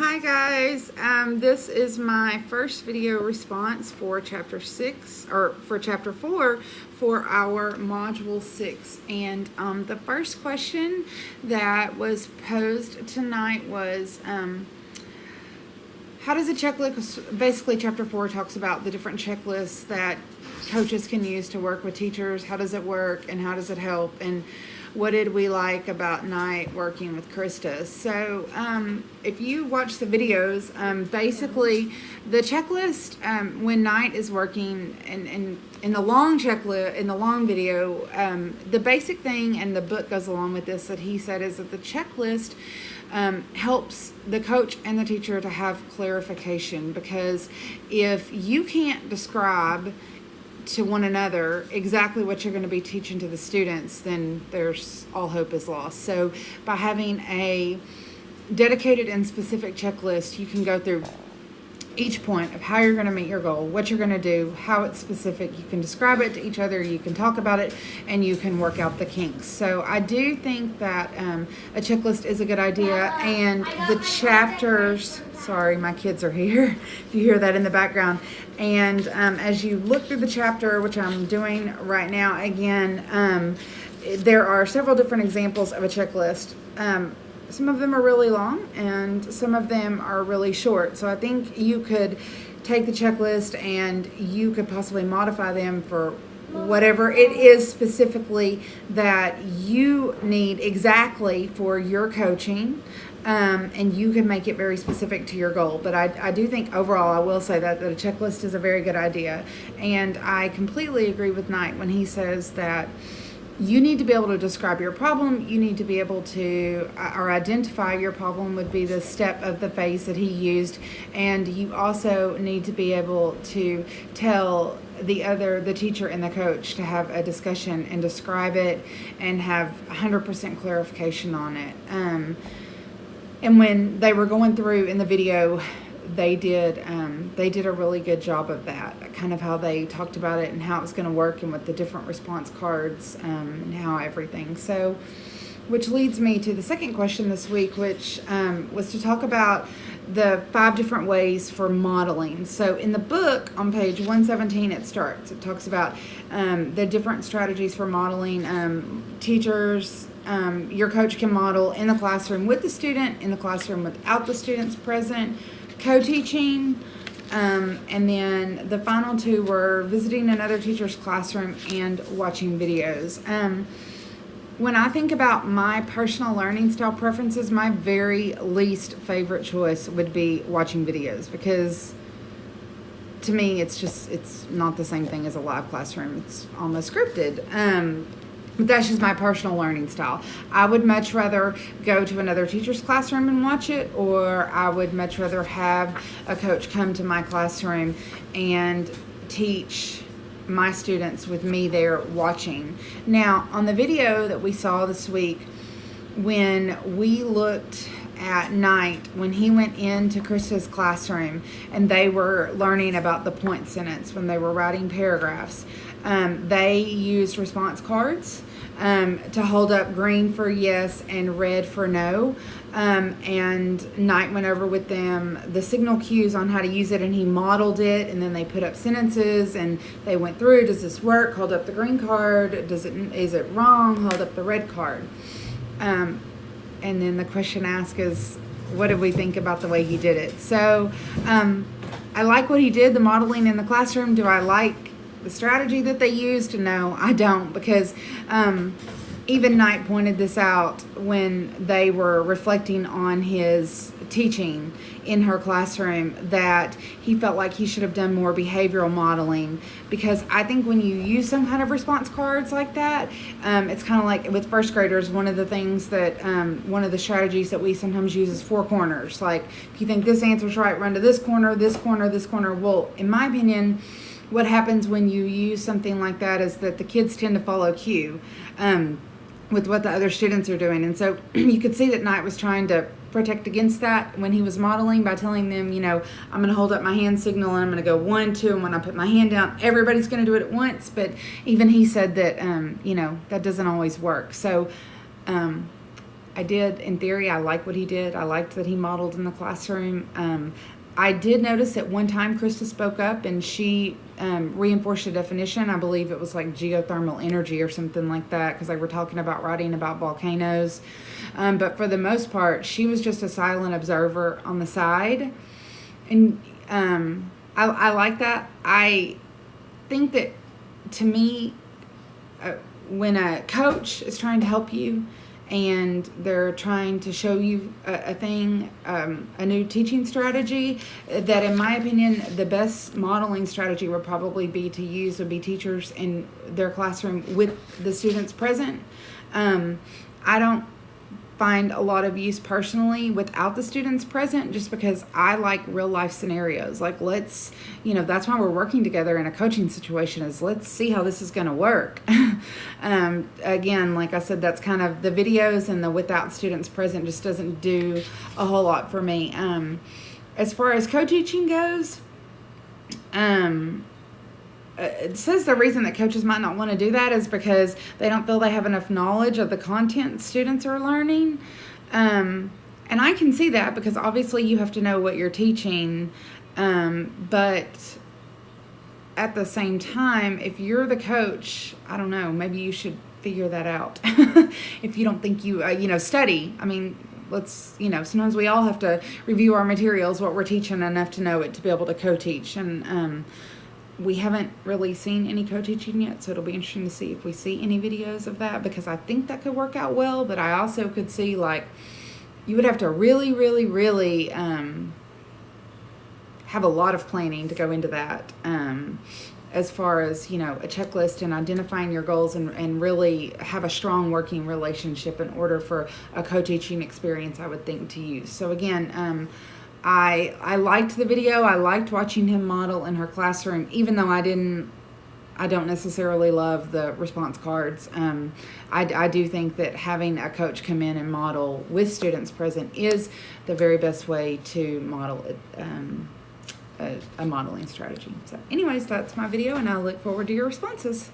Hi guys, this is my first video response for chapter 6 or for chapter 4 for our module 6, and the first question that was posed tonight was how does a checklist, basically chapter 4 talks about the different checklists that coaches can use to work with teachers. How does it work and how does it help, and what did we like about Knight working with Krista? So if you watch the videos, basically the checklist, when Knight is working in the long checklist, in the long video, the basic thing, and the book goes along with this, that he said is that the checklist helps the coach and the teacher to have clarification, because if you can't describe to one another exactly what you're going to be teaching to the students, then there's all hope is lost. So by having a dedicated and specific checklist, you can go through each point of how you're going to meet your goal, what you're going to do, how it's specific. You can describe it to each other, you can talk about it, and you can work out the kinks. So I do think that a checklist is a good idea, and the chapters, sorry, my kids are here, if you hear that in the background, and as you look through the chapter, which I'm doing right now again, there are several different examples of a checklist. Some of them are really long and some of them are really short. So I think you could take the checklist and you could possibly modify them for whatever it is specifically that you need exactly for your coaching. And you can make it very specific to your goal. But I do think overall, I will say that a checklist is a very good idea. And I completely agree with Knight when he says that you need to be able to describe your problem. You need to be able to, or identify your problem would be the step of the phase that he used. And you also need to be able to tell the teacher and the coach to have a discussion and describe it and have 100% clarification on it. And when they were going through in the video, they did a really good job of that, kind of how they talked about it and how it was going to work, and with the different response cards, and how everything. So, which leads me to the second question this week, which was to talk about the 5 different ways for modeling. So in the book on page 117, it talks about the different strategies for modeling. Teachers, your coach can model in the classroom with the student, in the classroom without the students present, co-teaching, and then the final 2 were visiting another teacher's classroom and watching videos. When I think about my personal learning style preferences, my very least favorite choice would be watching videos, because to me it's not the same thing as a live classroom. It's almost scripted. But that's just my personal learning style. I would much rather go to another teacher's classroom and watch it, or I would much rather have a coach come to my classroom and teach my students with me there watching. Now, on the video that we saw this week, when we looked at Knight, when he went into Krista's classroom and they were learning about the point sentence, when they were writing paragraphs, they used response cards to hold up green for yes and red for no. And Knight went over with them the signal cues on how to use it, and he modeled it, and then they put up sentences and they went through, does this work? Hold up the green card. Is it wrong? Hold up the red card. And then the question asked is, what did we think about the way he did it? So I like what he did, the modeling in the classroom. Do I like the strategy that they used? No, I don't, because even Knight pointed this out when they were reflecting on his teaching in her classroom, that he felt like he should have done more behavioral modeling, because I think when you use some kind of response cards like that, it's kind of like with first graders, one of the things that one of the strategies that we sometimes use is 4 corners. Like, if you think this answer's right, run to this corner, this corner, this corner. Well, in my opinion, what happens when you use something like that is that the kids tend to follow cue with what the other students are doing. And so you could see that Knight was trying to protect against that when he was modeling, by telling them, I'm going to hold up my hand signal and I'm going to go 1, 2, and when I put my hand down, everybody's going to do it at once. But even he said that, that doesn't always work. So did, in theory, I like what he did. I liked that he modeled in the classroom. I did notice at one time Krista spoke up and she reinforced a definition. I believe it was like geothermal energy or something like that, because they were talking about writing about volcanoes. But for the most part, she was just a silent observer on the side. And I like that. I think that, to me, when a coach is trying to help you and they're trying to show you a thing, a new teaching strategy, that in my opinion, the best modeling strategy would probably be teachers in their classroom with the students present. I don't find a lot of use personally without the students present, just because I like real life scenarios. Like, let's, that's why we're working together in a coaching situation, is let's see how this is going to work. Again, like I said, that's kind of the videos, and the without students present just doesn't do a whole lot for me. As far as co-teaching goes, it says the reason that coaches might not want to do that is because they don't feel they have enough knowledge of the content students are learning. And I can see that, because obviously you have to know what you're teaching. But at the same time, if you're the coach, I don't know, maybe you should figure that out. If you don't think you study. I mean, sometimes we all have to review our materials, what we're teaching, enough to know it to be able to co-teach. And we haven't really seen any co-teaching yet, so it'll be interesting to see if we see any videos of that, because I think that could work out well. But I also could see, like, you would have to really, really, really have a lot of planning to go into that, as far as, a checklist and identifying your goals, and really have a strong working relationship in order for a co-teaching experience, I would think, to use. So again, I liked the video. I liked watching him model in her classroom, even though I don't necessarily love the response cards. I do think that having a coach come in and model with students present is the very best way to model a modeling strategy. So anyways, that's my video, and I look forward to your responses.